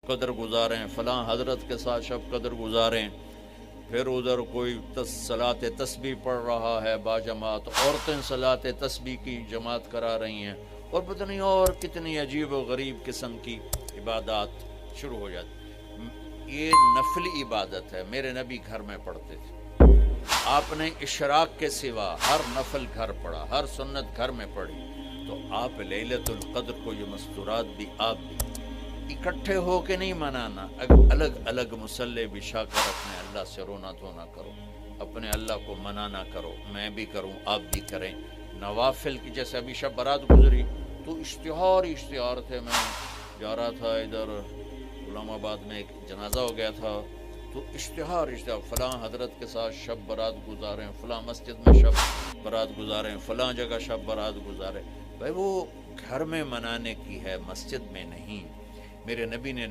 قدر گزاریں، فلاں حضرت کے ساتھ شب قدر گزاریں، پھر ادھر کوئی صلاۃ تسبیح پڑھ رہا ہے باجماعت، عورتیں صلاۃ تسبیح کی جماعت کرا رہی ہیں، اور پتہ نہیں اور کتنی عجیب و غریب قسم کی عبادات شروع ہو جاتی. یہ نفلی عبادت ہے، میرے نبی گھر میں پڑھتے تھے. آپ نے اشراق کے سوا ہر نفل گھر پڑھا، ہر سنت گھر میں پڑھی. تو آپ لیلۃ القدر کو یہ مستورات بھی آپ بھی اکٹھے ہو کے نہیں منانا، الگ الگ مصلی بچھا کر اپنے اللہ سے رونا دھونا کرو، اپنے اللہ کو منانا کرو. میں بھی کروں، آپ بھی کریں. نوافل کی جیسے ابھی شب برات گزری تو اشتہار تھے. میں جا رہا تھا ادھر غلام آباد میں، ایک جنازہ ہو گیا تھا، تو اشتہار فلاں حضرت کے ساتھ شب برات گزاریں، فلاں مسجد میں شب برات گزاریں، فلاں جگہ شب برات گزاریں. بھائی وہ گھر میں منانے کی ہے، مسجد میں نہیں. میرے نبی نے